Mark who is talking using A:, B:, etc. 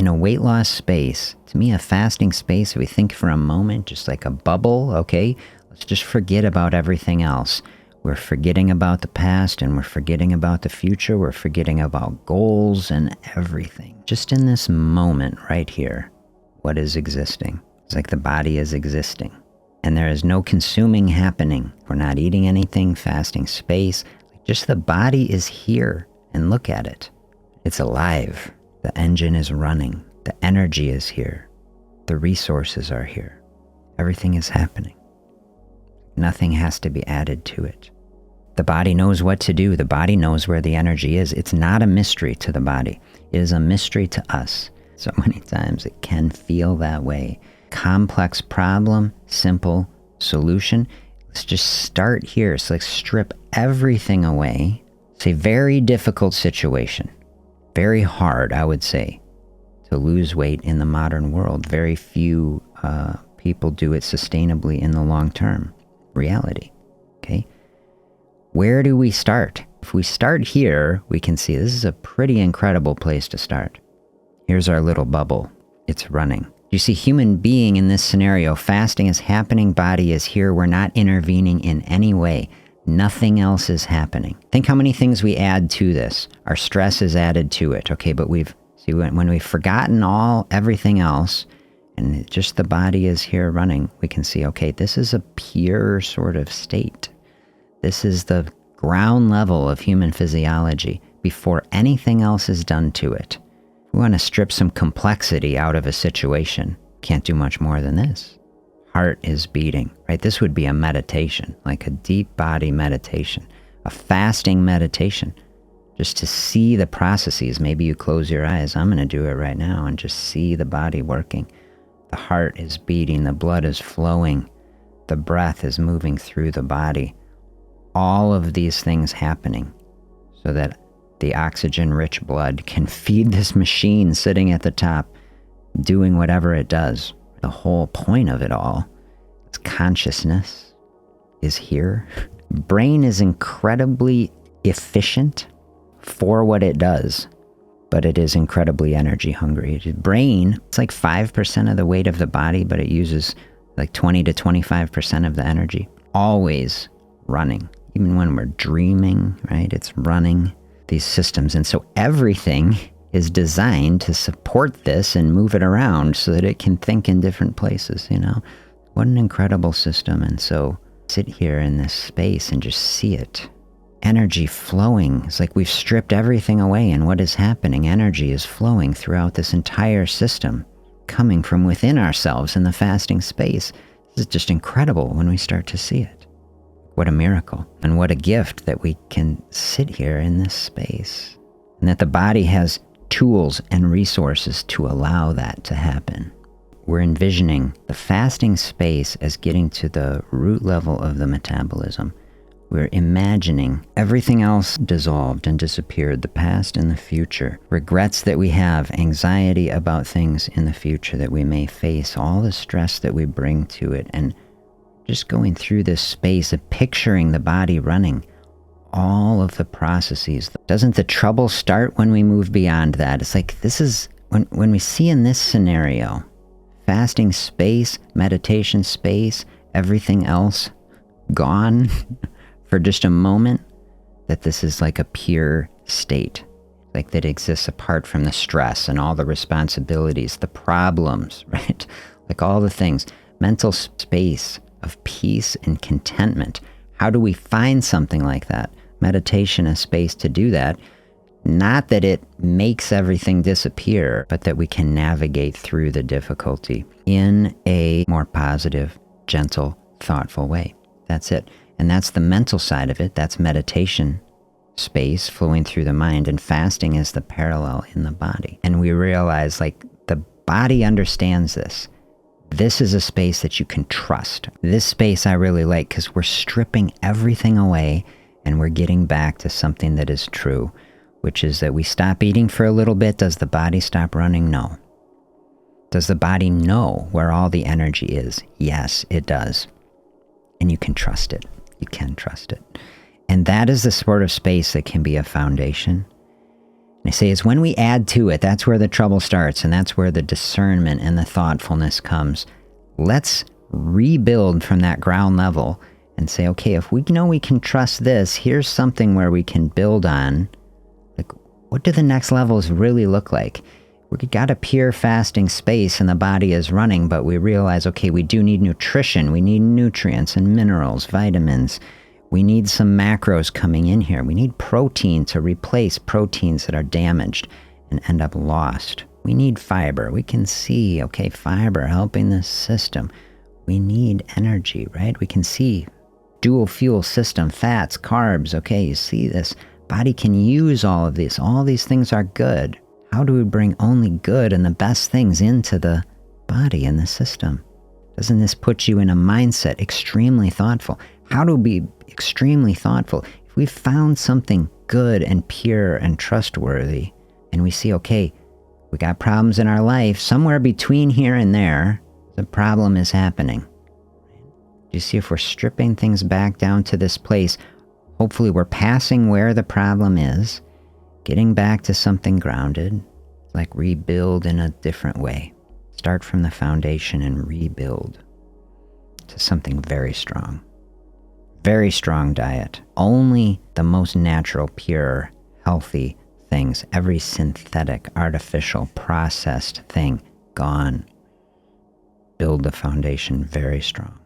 A: in a weight loss space, to me, a fasting space, if we think for a moment, just like a bubble, okay, let's just forget about everything else. We're forgetting about the past and we're forgetting about the future. We're forgetting about goals and everything. Just in this moment right here, what is existing? It's like the body is existing and there is no consuming happening. We're not eating anything, fasting space. Just the body is here and look at it. It's alive. The engine is running. The energy is here. The resources are here. Everything is happening. Nothing has to be added to it. The body knows what to do. The body knows where the energy is. It's not a mystery to the body. It is a mystery to us. So many times it can feel that way. Complex problem, simple solution. Let's just start here. So let's strip everything away. It's a very difficult situation. Very hard, I would say, to lose weight in the modern world. Very few people do it sustainably in the long-term reality, okay? Where do we start? If we start here, we can see this is a pretty incredible place to start. Here's our little bubble. It's running. You see, human being in this scenario, fasting is happening, body is here. We're not intervening in any way. Nothing else is happening. Think how many things we add to this. Our stress is added to it, okay? But when we've forgotten everything else, and just the body is here running, we can see, okay, this is a pure sort of state. This is the ground level of human physiology before anything else is done to it. We want to strip some complexity out of a situation. Can't do much more than this. Heart is beating, right? This would be a meditation, like a deep body meditation, a fasting meditation, just to see the processes. Maybe you close your eyes. I'm going to do it right now and just see the body working. The heart is beating, the blood is flowing, the breath is moving through the body. All of these things happening so that the oxygen-rich blood can feed this machine sitting at the top, doing whatever it does. The whole point of it all is consciousness is here. Brain is incredibly efficient for what it does, but it is incredibly energy hungry. Brain, it's like 5% of the weight of the body, but it uses like 20 to 25% of the energy. Always running. Even when we're dreaming, right? It's running these systems. And so everything is designed to support this and move it around so that it can think in different places, you know? What an incredible system. And so sit here in this space and just see it. Energy flowing. It's like we've stripped everything away, and what is happening? Energy is flowing throughout this entire system, coming from within ourselves in the fasting space. This is just incredible when we start to see it. What a miracle, and what a gift that we can sit here in this space, and that the body has tools and resources to allow that to happen. We're envisioning the fasting space as getting to the root level of the metabolism. We're imagining everything else dissolved and disappeared, the past and the future, regrets that we have, anxiety about things in the future that we may face, all the stress that we bring to it, and just going through this space of picturing the body running, all of the processes. Doesn't the trouble start when we move beyond that? It's like this is, when we see in this scenario, fasting space, meditation space, everything else gone for just a moment, that this is like a pure state, like that exists apart from the stress and all the responsibilities, the problems, right? Like all the things, mental space of peace and contentment. How do we find something like that? Meditation, a space to do that. Not that it makes everything disappear, but that we can navigate through the difficulty in a more positive, gentle, thoughtful way. That's it. And that's the mental side of it. That's meditation space flowing through the mind, and fasting is the parallel in the body. And we realize, like, the body understands this. This is a space that you can trust. This space I really like because we're stripping everything away and we're getting back to something that is true, which is that we stop eating for a little bit. Does the body stop running? No. Does the body know where all the energy is? Yes, it does. And you can trust it. You can trust it. And that is the sort of space that can be a foundation. I say it's when we add to it, that's where the trouble starts, and that's where the discernment and the thoughtfulness comes. Let's rebuild from that ground level and say, okay, if we know we can trust this, here's something where we can build on. Like, what do the next levels really look like? We got a pure fasting space and the body is running, but we realize, okay, we do need nutrition. We need nutrients and minerals, vitamins. We need some macros coming in here. We need protein to replace proteins that are damaged and end up lost. We need fiber. We can see, okay, fiber helping the system. We need energy, right? We can see dual fuel system, fats, carbs. Okay, you see this. Body can use all of these. All these things are good. How do we bring only good and the best things into the body and the system? Doesn't this put you in a mindset, extremely thoughtful? How do we be extremely thoughtful? If we found something good and pure and trustworthy, and we see, okay, we got problems in our life, somewhere between here and there, the problem is happening. Do you see, if we're stripping things back down to this place, hopefully we're passing where the problem is, getting back to something grounded, like rebuild in a different way. Start from the foundation and rebuild to something very strong. Very strong diet. Only the most natural, pure, healthy things. Every synthetic, artificial, processed thing, gone. Build the foundation very strong.